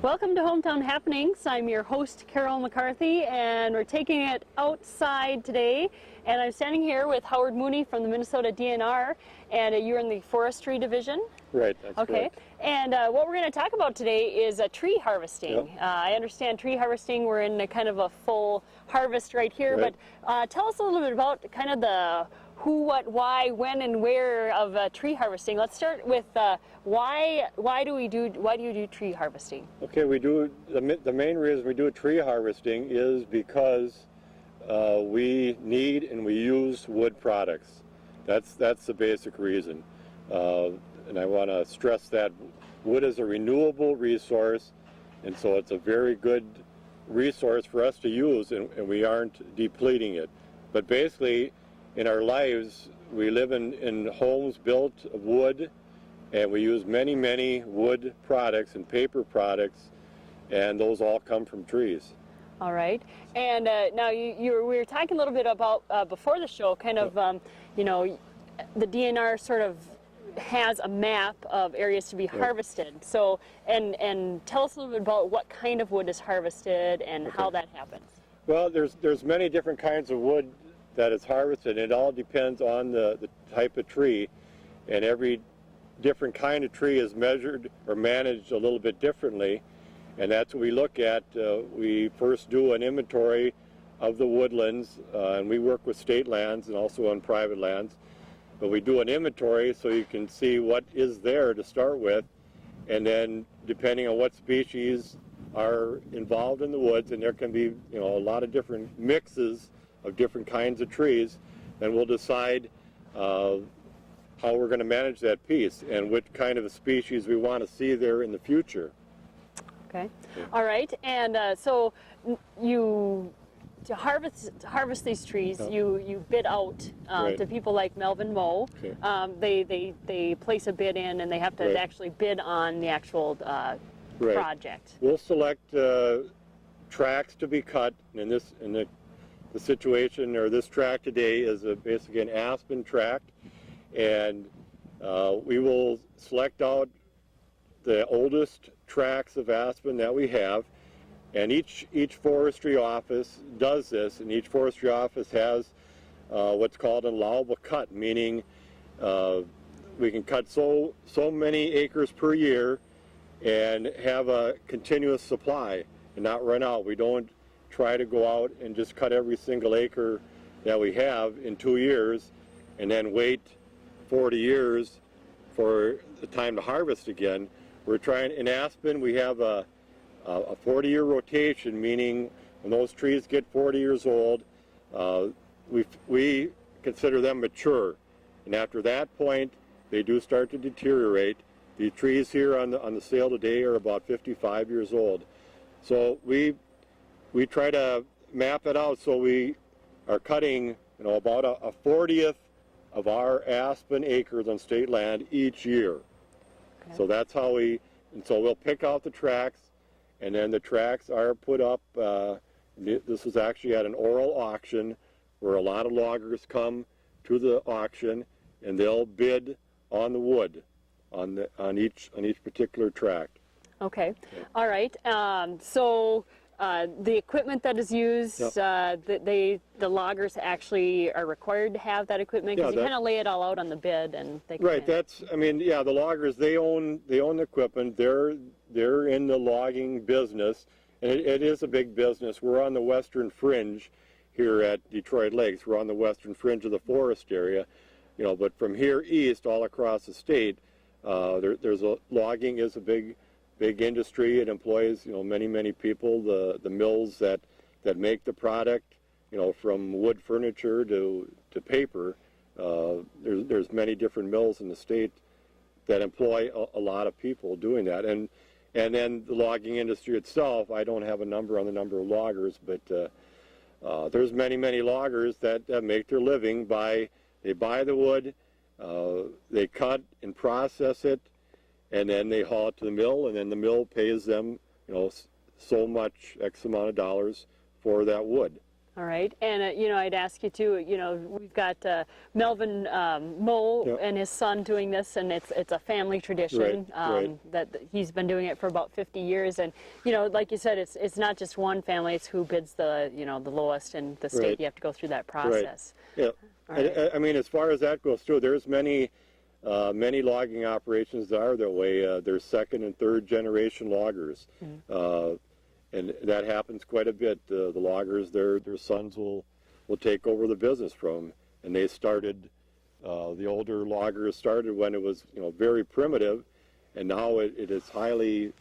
Welcome to Hometown Happenings. I'm your host, Carol McCarthy, and we're taking it outside today. And I'm standing here with Howard Mooney from the Minnesota DNR, and you're in the Forestry Division. Right, that's correct. And what we're going to talk about today is tree harvesting. Yep. I understand tree harvesting, we're in a kind of a full harvest right here, Right. but tell us a little bit about kind of the who, what, why, when, and where of tree harvesting. Let's start with why do you do tree harvesting? Okay, we do the main reason we do tree harvesting is because we need and we use wood products. That's the basic reason, and I want to stress that wood is a renewable resource, and so it's a very good resource for us to use, and we aren't depleting it. But basically, in our lives, we live in homes built of wood, and we use many wood products and paper products, and those all come from trees. All right. And now we were talking a little bit about before the show, kind of, you know, the DNR sort of has a map of areas to be harvested. So, and tell us a little bit about what kind of wood is harvested and how that happens. Well, there's many different kinds of wood that is harvested. It all depends on the type of tree, and every different kind of tree is measured or managed a little bit differently, and that's what we look at. We first do an inventory of the woodlands, and we work with state lands and also on private lands, but we do an inventory so you can see what is there to start with, and then depending on what species are involved in the woods, and there can be, you know, a lot of different mixes of different kinds of trees, and we'll decide how we're going to manage that piece and what kind of a species we want to see there in the future. Okay. All right. And so to harvest these trees, you bid out Right. to people like Melvin Moe. Okay. They place a bid in, and they have to Right. actually bid on the actual Right. project. We'll select tracks to be cut, and the situation, or this tract today, is basically an aspen tract, and we will select out the oldest tracts of aspen that we have, and each forestry office does this, and each forestry office has what's called an allowable cut, meaning we can cut so many acres per year and have a continuous supply and not run out. We don't try to go out and just cut every single acre that we have in 2 years and then wait 40 years for the time to harvest again. We're trying, in aspen, we have a 40-year rotation, meaning when those trees get 40 years old, we consider them mature. And after that point, they do start to deteriorate. The trees here on the sale today are about 55 years old. So we try to map it out, so we are cutting, you know, about a 40th of our aspen acres on state land each year. Okay. So that's how and so we'll pick out the tracks, and then the tracks are put up. This was actually at an oral auction where a lot of loggers come to the auction, and they'll bid on the wood on each particular tract. Okay. All right. So the equipment that is used, the loggers actually are required to have that equipment, because you kind of lay it all out on the bid, and they can right. The loggers, they own the equipment. They're in the logging business, and it is a big business. We're on the western fringe here at Detroit Lakes. We're on the western fringe of the forest area, you know. But from here east, all across the state, logging is a big industry. It employs, you know, many people. The mills that make the product, you know, from wood furniture to paper. There's many different mills in the state that employ a lot of people doing that. And then the logging industry itself, I don't have a number on the number of loggers, but there's many loggers that make their living they buy the wood, they cut and process it, and then they haul it to the mill, and then the mill pays them, you know, so much X amount of dollars for that wood. All right, and you know, I'd ask you too. You know, we've got Melvin Moe Yep. and his son doing this, and it's a family tradition Right. that he's been doing it for about 50 years. And you know, like you said, it's not just one family; it's who bids the the lowest in the state. Right. You have to go through that process. Yeah. All right. I mean, as far as that goes too, there's many logging operations that are that way. There's second and third generation loggers. And that happens quite a bit. The loggers, their sons will take over the business from, and they started. The older loggers started when it was very primitive, and now it is highly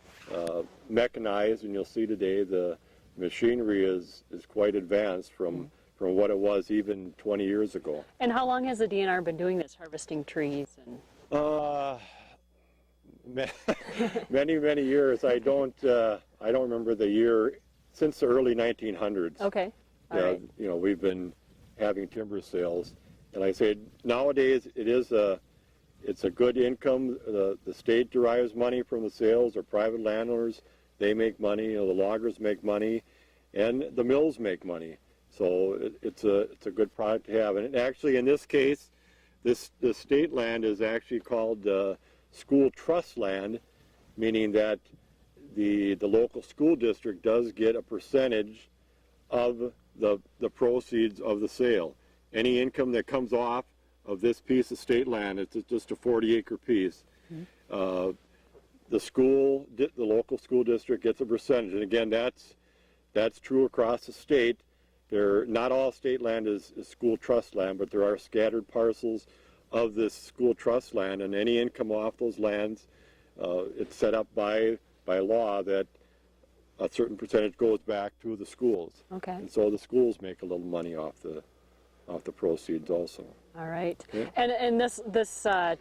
mechanized. And you'll see today the machinery is quite advanced from what it was even 20 years ago. And how long has the DNR been doing this, harvesting trees? And Many years. I don't remember the year, since the early 1900s. okay, all right. We've been having timber sales, and like I say, nowadays it's a good income. The state derives money from the sales, or private landowners, they make money. The loggers make money, and the mills make money. So it's a good product to have. And actually, in this case, this state land is actually called school trust land, meaning that the local school district does get a percentage of the proceeds of the sale. Any income that comes off of this piece of state land, it's just a 40-acre piece. The local school district gets a percentage, and again, that's true across the state. Not all state land is school trust land, but there are scattered parcels of this school trust land, and any income off those lands, it's set up by law that a certain percentage goes back to the schools. Okay. And so the schools make a little money off the proceeds also. All right. Yeah. And this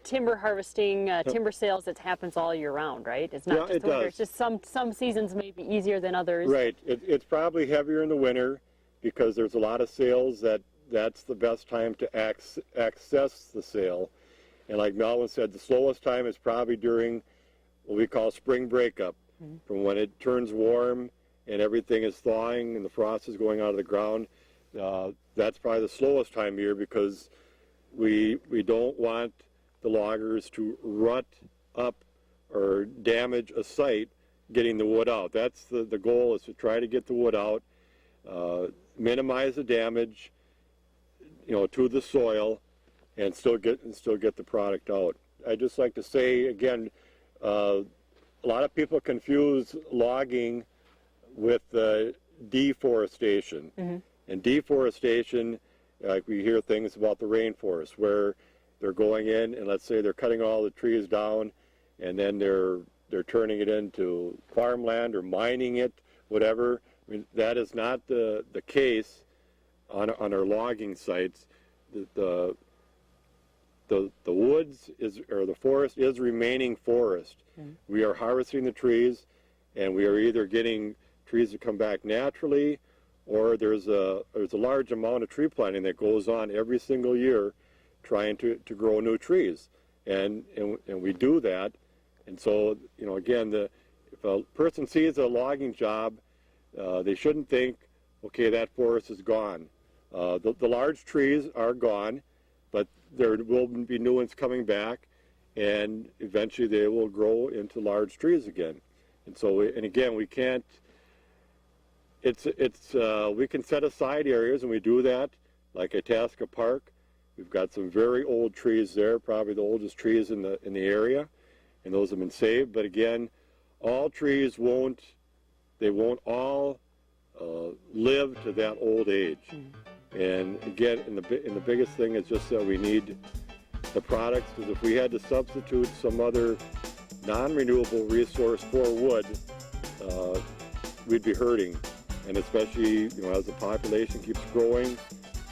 timber harvesting, timber sales, it happens all year round, right? It's not Yeah, just it the winter. does. It's just some seasons may be easier than others. Right. It's probably heavier in the winter because there's a lot of sales that's the best time to access the sale. And like Melvin said, the slowest time is probably during what we call spring breakup, from when it turns warm and everything is thawing and the frost is going out of the ground. That's probably the slowest time of year because we don't want the loggers to rut up or damage a site getting the wood out. That's the goal, is to try to get the wood out, minimize the damage, to the soil, and still get the product out. I just like to say again, a lot of people confuse logging with deforestation. And deforestation, like we hear things about the rainforest, where they're going in and let's say they're cutting all the trees down, and then they're turning it into farmland or mining it, whatever. I mean, that is not the case on our logging sites. The woods or the forest is remaining forest. We are harvesting the trees, and we are either getting trees to come back naturally, or there's a large amount of tree planting that goes on every single year, trying to grow new trees, and we do that. And so again, if a person sees a logging job, they shouldn't think, okay, that forest is gone. The large trees are gone, but there will be new ones coming back, and eventually they will grow into large trees again. And so, and again, we can't. We can set aside areas, and we do that, like Itasca Park. We've got some very old trees there, probably the oldest trees in the area, and those have been saved. But again, all trees won't all live to that old age. And again, and the biggest thing is just that we need the products, because if we had to substitute some other non-renewable resource for wood, we'd be hurting. And especially, as the population keeps growing,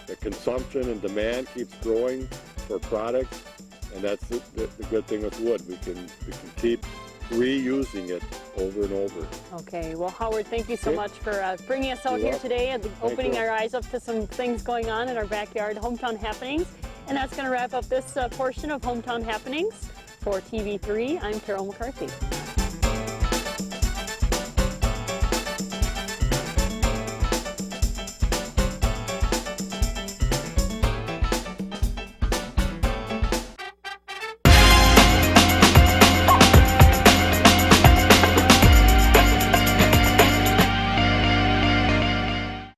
the consumption and demand keeps growing for products, and that's the good thing with wood. We can keep reusing it over and over. Okay, well, Howard, thank you so much for bringing us out You're here welcome. today and opening you. our eyes up to some things going on in our backyard, Hometown Happenings. And that's going to wrap up this portion of Hometown Happenings. For TV3, I'm Carol McCarthy.